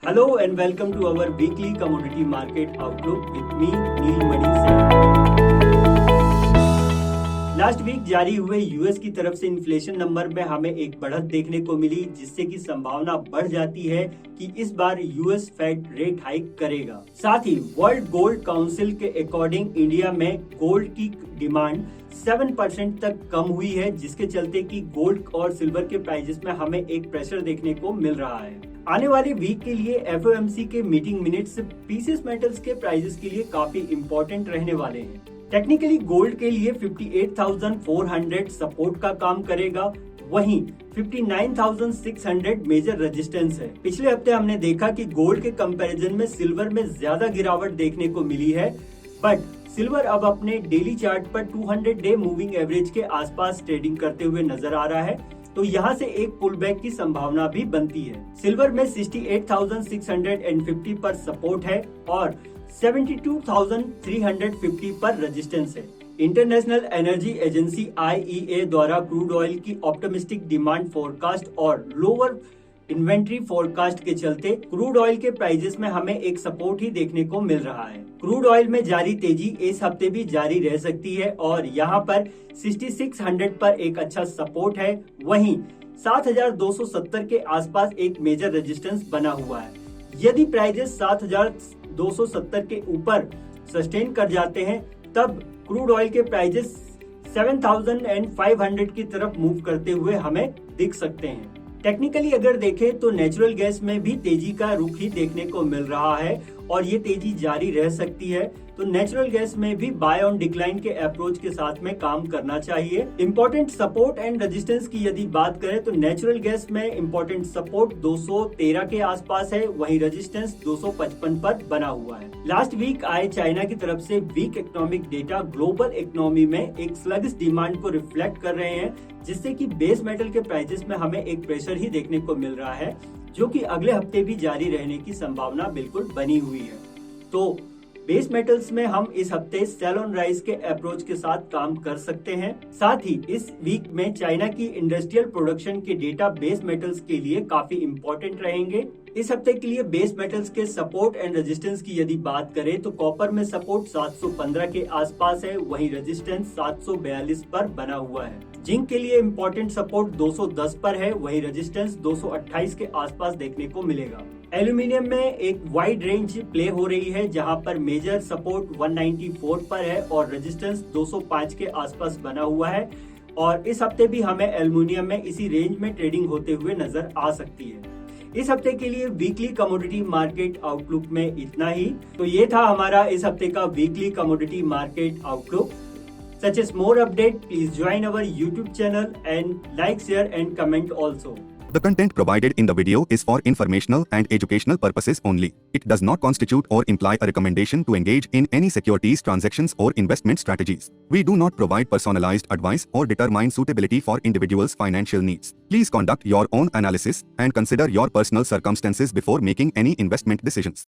Hello and welcome to our weekly commodity market outlook with me Neel Mani Singh. Last week जारी हुए US की तरफ से इन्फ्लेशन नंबर में हमें एक बढ़त देखने को मिली, जिससे की संभावना बढ़ जाती है कि इस बार यूएस फेड रेट हाइक करेगा। साथ ही वर्ल्ड गोल्ड काउंसिल के अकॉर्डिंग इंडिया में गोल्ड की डिमांड 7% तक कम हुई है, जिसके चलते कि गोल्ड और सिल्वर के प्राइसेस में हमें एक प्रेशर देखने को मिल रहा है। आने वाले वीक के लिए एफओएमसी के मीटिंग मिनट्स पीसीएस मेटल्स के प्राइसेस के लिए काफी इंपॉर्टेंट रहने वाले हैं। टेक्निकली गोल्ड के लिए 58,400 सपोर्ट का काम करेगा, वहीं 59,600 मेजर रेजिस्टेंस है। पिछले हफ्ते हमने देखा कि गोल्ड के कंपैरिजन में सिल्वर में ज्यादा गिरावट देखने को मिली है, बट सिल्वर अब अपने डेली चार्ट पर 200 डे मूविंग एवरेज के आसपास ट्रेडिंग करते हुए नजर आ रहा है, तो यहाँ से एक पुल बैक की संभावना भी बनती है। सिल्वर में 68,650 पर सपोर्ट है और 72,350 पर रेजिस्टेंस है। इंटरनेशनल एनर्जी एजेंसी आईईए द्वारा क्रूड ऑयल की ऑप्टिमिस्टिक डिमांड फोरकास्ट और लोअर इन्वेंट्री फोरकास्ट के चलते क्रूड ऑयल के प्राइसेस में हमें एक सपोर्ट ही देखने को मिल रहा है। क्रूड ऑयल में जारी तेजी इस हफ्ते भी जारी रह सकती है और यहाँ पर 6600 पर एक अच्छा सपोर्ट है, वहीं 7270 के आसपास एक मेजर रेजिस्टेंस बना हुआ है। यदि प्राइसेस 7270 के ऊपर सस्टेन कर जाते हैं, तब क्रूड ऑयल के प्राइसेस 7500 की तरफ मूव करते हुए हमें दिख सकते हैं। टेक्निकली अगर देखें तो नेचुरल गैस में भी तेजी का रुख ही देखने को मिल रहा है और ये तेजी जारी रह सकती है, तो नेचुरल गैस में भी बाय ऑन डिक्लाइन के अप्रोच के साथ में काम करना चाहिए। इंपॉर्टेंट सपोर्ट एंड रेजिस्टेंस की यदि बात करें तो नेचुरल गैस में इंपॉर्टेंट सपोर्ट 213 के आसपास है, वहीं रेजिस्टेंस 255 पर बना हुआ है। लास्ट वीक आए चाइना की तरफ से weak economic data global economy में एक स्लगिश डिमांड को रिफ्लेक्ट कर रहे हैं, जिससे कि बेस मेटल के प्राइसेस में हमें एक प्रेशर ही देखने को मिल रहा है, जो कि अगले हफ्ते भी जारी रहने की संभावना बिल्कुल बनी हुई है। तो बेस मेटल्स में हम इस हफ्ते सेल ऑन राइज के अप्रोच के साथ काम कर सकते हैं। साथ ही इस वीक में चाइना की इंडस्ट्रियल प्रोडक्शन के डेटा बेस मेटल्स के लिए काफी इंपॉर्टेंट रहेंगे। इस हफ्ते के लिए बेस मेटल्स के सपोर्ट एंड रेजिस्टेंस की यदि बात करें तो कॉपर में सपोर्ट 715 के आसपास है, वहीं रेजिस्टेंस 742 पर बना हुआ है। जिंक के लिए इंपॉर्टेंट सपोर्ट 210 पर है, वहीं रेजिस्टेंस 228 के आसपास देखने को मिलेगा। एल्यूमिनियम में एक वाइड रेंज प्ले हो रही है, जहां पर मेजर सपोर्ट 194 पर है और रेजिस्टेंस 205 के आसपास बना हुआ है, और इस हफ्ते भी हमें एल्यूमिनियम में इसी रेंज में ट्रेडिंग होते हुए नजर आ सकती है। इस हफ्ते के लिए वीकली कमोडिटी मार्केट आउटलुक में इतना ही। तो ये था हमारा इस हफ्ते का weekly commodity market outlook. Such as more update, please join our YouTube channel and like, share and comment also. The content provided in the video is for informational and educational purposes only. It does not constitute or imply a recommendation to engage in any securities transactions or investment strategies. We do not provide personalized advice or determine suitability for individuals' financial needs. Please conduct your own analysis and consider your personal circumstances before making any investment decisions.